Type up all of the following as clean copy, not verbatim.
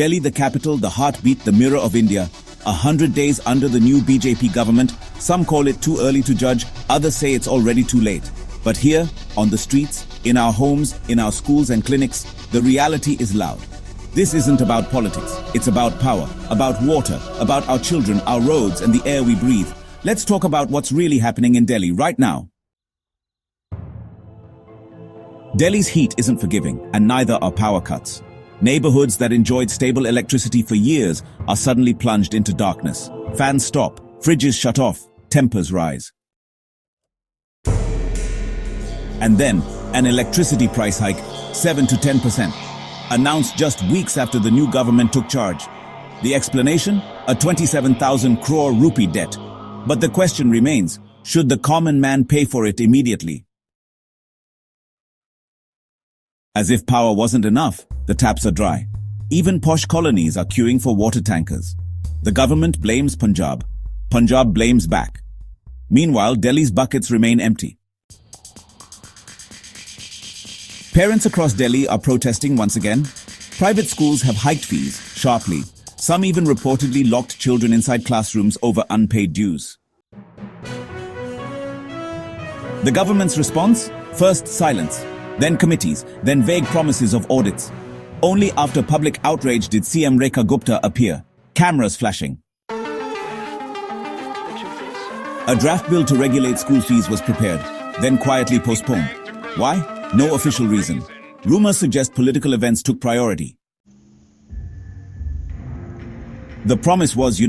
Delhi, the capital, the heartbeat, the mirror of India. 100 days under the new BJP government. Some call it too early to judge, others say it's already too late. But here, on the streets, in our homes, in our schools and clinics, the reality is loud. This isn't about politics, it's about power, about water, about our children, our roads and the air we breathe. Let's talk about what's really happening in Delhi right now. Delhi's heat isn't forgiving, and neither are power cuts. Neighborhoods that enjoyed stable electricity for years are suddenly plunged into darkness. Fans stop, fridges shut off, tempers rise. And then, an electricity price hike, 7 to 10%, announced just weeks after the new government took charge. The explanation? A 27,000 crore rupee debt. But the question remains, should the common man pay for it immediately? As if power wasn't enough, the taps are dry. Even posh colonies are queuing for water tankers. The government blames Punjab. Punjab blames back. Meanwhile, Delhi's buckets remain empty. Parents across Delhi are protesting once again. Private schools have hiked fees sharply. Some even reportedly locked children inside classrooms over unpaid dues. The government's response? First, silence. Then committees, then vague promises of audits. Only after public outrage did CM Rekha Gupta appear, cameras flashing. A draft bill to regulate school fees was prepared, then quietly postponed. Why? No official reason. Rumors suggest political events took priority. The promise was,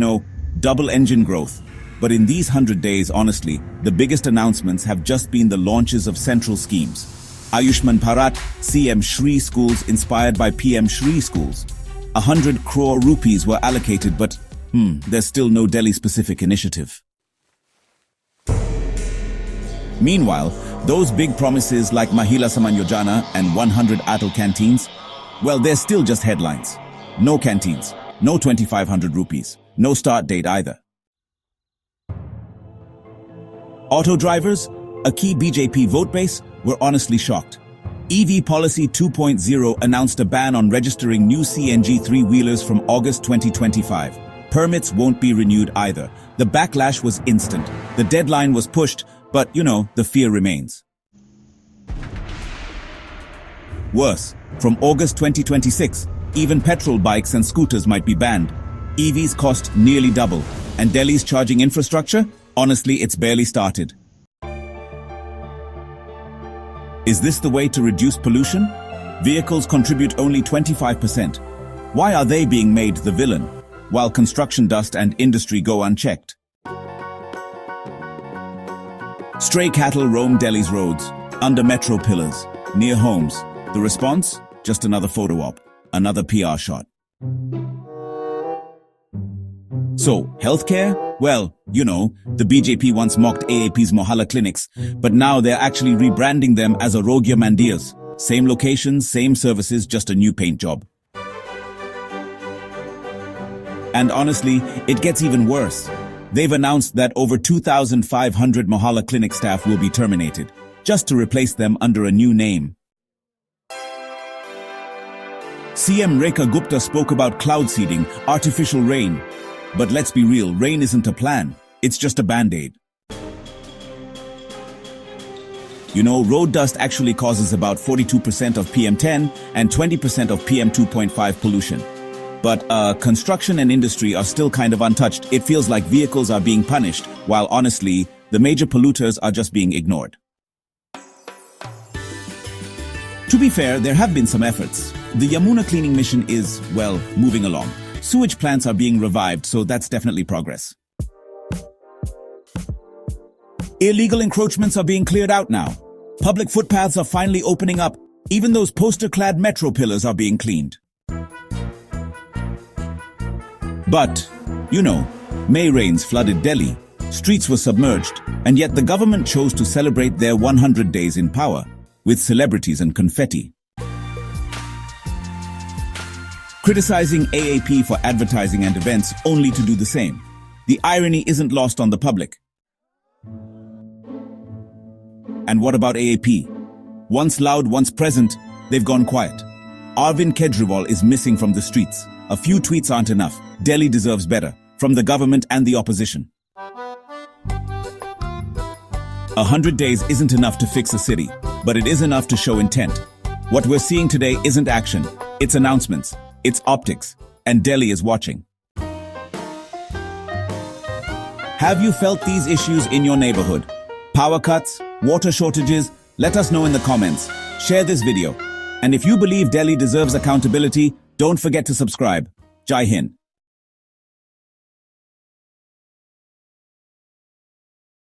double-engine growth. But in these 100 days, honestly, the biggest announcements have just been the launches of central schemes. Ayushman Bharat, CM Shri schools inspired by PM Shri schools. 100 crore rupees were allocated, but there's still no Delhi-specific initiative. Meanwhile, those big promises like Mahila Saman Yojana and 100 Atal canteens, well, they're still just headlines. No canteens, no 2,500 rupees, no start date either. Auto drivers, a key BJP vote base, were honestly shocked. EV Policy 2.0 announced a ban on registering new CNG three-wheelers from August 2025. Permits won't be renewed either. The backlash was instant. The deadline was pushed, but, the fear remains. Worse, from August 2026, even petrol bikes and scooters might be banned. EVs cost nearly double, and Delhi's charging infrastructure? Honestly, it's barely started. Is this the way to reduce pollution? Vehicles contribute only 25%. Why are they being made the villain, while construction dust and industry go unchecked? Stray cattle roam Delhi's roads, under metro pillars, near homes. The response? Just another photo op, another PR shot. So, healthcare? Well, the BJP once mocked AAP's Mohalla clinics, but now they're actually rebranding them as Arogya Mandirs. Same locations, same services, just a new paint job. And honestly, it gets even worse. They've announced that over 2,500 Mohalla clinic staff will be terminated, just to replace them under a new name. CM Rekha Gupta spoke about cloud seeding, artificial rain. But let's be real, rain isn't a plan, it's just a band-aid. Road dust actually causes about 42% of PM10 and 20% of PM2.5 pollution. But construction and industry are still kind of untouched. It feels like vehicles are being punished, while honestly, the major polluters are just being ignored. To be fair, there have been some efforts. The Yamuna cleaning mission is, moving along. Sewage plants are being revived, so that's definitely progress. Illegal encroachments are being cleared out now. Public footpaths are finally opening up. Even those poster-clad metro pillars are being cleaned. But, May rains flooded Delhi. Streets were submerged, and yet the government chose to celebrate their 100 days in power with celebrities and confetti. Criticizing AAP for advertising and events only to do the same. The irony isn't lost on the public. And what about AAP? Once loud, once present, they've gone quiet. Arvind Kejriwal is missing from the streets. A few tweets aren't enough. Delhi deserves better, from the government and the opposition. 100 days isn't enough to fix a city, but it is enough to show intent. What we're seeing today isn't action, it's announcements, it's optics, and Delhi is watching. Have you felt these issues in your neighborhood? Power cuts, water shortages? Let us know in the comments. Share this video. And if you believe Delhi deserves accountability, don't forget to subscribe. Jai Hind.